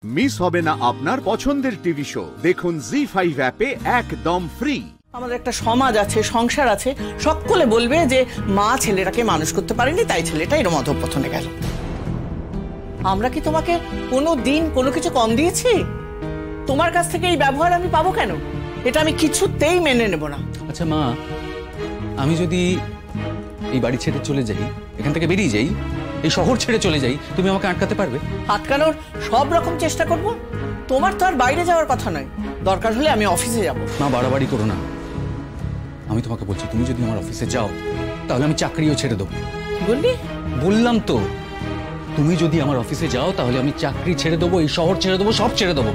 Miss হবে না আপনার পছন্দের টিভি শো। দেখুন জি5 অ্যাপে একদম ফ্রি। আমাদের একটা সমাজ আছে, সংসার আছে, সকলে বলবে যে মা ছেলেটাকে মানুষ করতে পারেনি, তাই ছেলেটা এরম অধঃপতনে গেল। আমরা কি তোমাকে কোনো দিন কোনো কিছু কম দিয়েছি? তোমার কাছ থেকে এই ব্যবহার আমি পাবো কেন? এটা আমি কিছুতেই মেনে নেব না। আচ্ছা মা, আমি যদি এই বাড়ি ছেড়ে চলে যাই, এখান থেকে বেরিয়ে যাই, এই শহর ছেড়ে চলে যাই, তুমি আমাকে আটকাতে পারবে? আটকানোর সব রকম চেষ্টা করব। তোমার তো আর বাইরে যাওয়ার কথা নয়, দরকার হলে আমি অফিসে যাব। মা বাড়াবাড়ি করো না, আমি তোমাকে বলছি তুমি যদি আমার অফিসে যাও তাহলে আমি চাকরিও ছেড়ে দেবো। বললি? বললাম তো, তুমি যদি আমার অফিসে যাও তাহলে আমি চাকরি ছেড়ে দেবো, এই শহর ছেড়ে দেবো, সব ছেড়ে দেবো।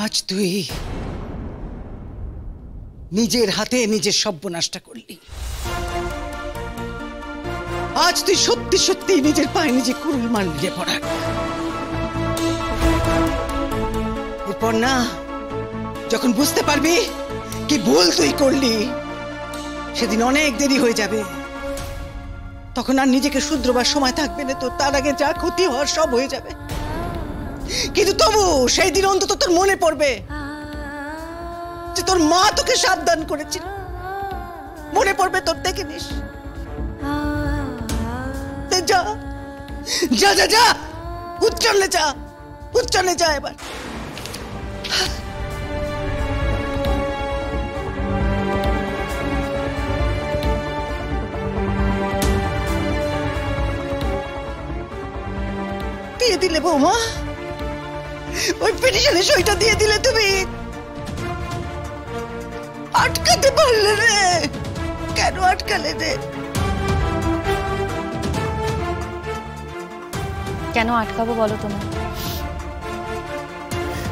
আজ তুই নিজের হাতে নিজের সর্বনাশটা করলি। আজ তুই সত্যি সত্যি নিজের পায়ে নিজে কুড়ুল মারলি রে পড়া। এরপর না, যখন বুঝতে পারবি কি ভুল তুই করলি, সেদিন অনেক দেরি হয়ে যাবে। তখন আর নিজেকে শুধরবার সময় থাকবে না তো, তার আগে যা ক্ষতি হওয়ার সব হয়ে যাবে। কিন্তু তবু সেই দিন অন্তত তোর মনে পড়বে যে তোর মা তোকে সাবধান করেছিল। মনে পড়বে তোর, দেখে নিস। যা যা যা যা, উচ্চারণে যা, উচ্চারণে যা এবার। দিয়ে দিলে বৌমা, ওই পিটিশনের সইটা দিয়ে দিলে তুমি। আটকাতে পারলে রে, কেন আটকালে রে? কেন আটকাবো বলো?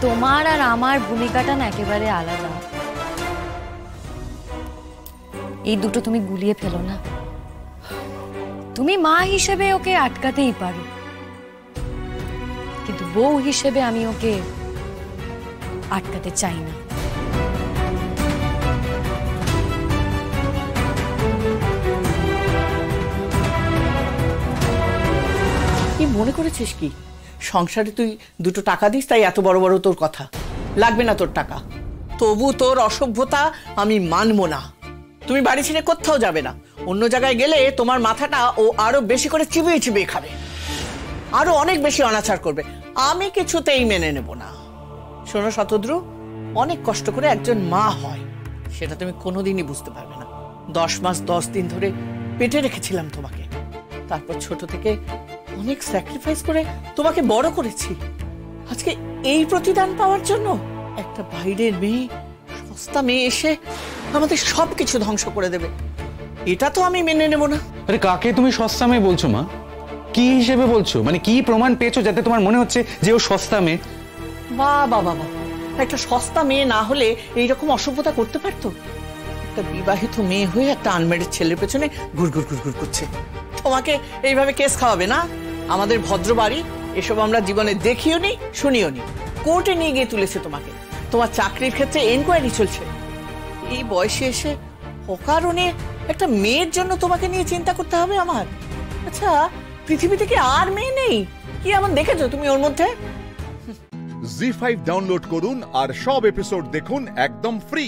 তোমার আর আমার ভূমিকাটা না একেবারে আলাদা। এই দুটো তুমি গুলিয়ে ফেলো না। তুমি মা হিসেবে ওকে আটকাতেই পারো, কিন্তু বউ হিসেবে আমি ওকে আটকাতে চাই না। কি মনে করেছিস কি সংসারে তুই দুটো টাকা দিস তাই এত বড় বড় তোর কথা? লাগবে না তোর টাকা, তবু তোর অসভ্যতা আমি মানবো না। তুমি বাড়ি ছেড়ে কোথাও যাবে না। অন্য জায়গায় গেলে তোমার মাথাটা ও আরো বেশি করে চিবিয়ে চিবিয়ে খাবে, আরো অনেক বেশি অনাচার করবে। আমি কিছুতেই মেনে নেব না। শোনো শতদ্রু, অনেক কষ্ট করে একজন মা হয়, সেটা তুমি কোনোদিনই বুঝতে পারবে না। 10 মাস 10 দিন ধরে পেটে রেখেছিলাম তোমাকে, তারপর ছোট থেকে অনেক স্যাক্রিফাইস করে তোমাকে বড় করেছি। আজকে এই প্রতিদান পাওয়ার জন্য একটা বাইরের মেয়ে, সস্তা মেয়ে এসে আমাদের সবকিছু ধ্বংস করে দেবে, এটা তো আমি মেনে নেব না। আরে কাকে তুমি সস্তা মেয়ে বলছো মা? কি হিসেবে বলছো? মানে কি প্রমাণ পেয়েছো যাতে তোমার মনে হচ্ছে যে ও সস্তা মেয়ে? বাবা বাবা, একটা সস্তা মেয়ে না হলে এইরকম অসভ্যতা করতে পারতো? একটা বিবাহিত মেয়ে হয়ে একটা আনম্যারিড ছেলের পেছনে ঘুরঘুর ঘুরঘুর করছে। তোমাকে এইভাবে কেস খাওয়াবে না? আমাদের ভদ্র বাড়ি, এসব আমরা জীবনে দেখিও নি, শুনিও নি। কোর্টে নিয়ে গিয়ে তুলেছে তোমাকে, তোমার চাকরির ক্ষেত্রে এনকোয়ারি চলছে। এই বয়সে এসে অকারণে একটা মেয়ের জন্য তোমাকে নিয়ে চিন্তা করতে হবে আমার? আচ্ছা, পৃথিবীতে কি আর মেয়ে নেই? কি এমন দেখেছো তুমি ওর মধ্যে? জি5 ডাউনলোড করুন আর সব এপিসোড দেখুন একদম ফ্রি।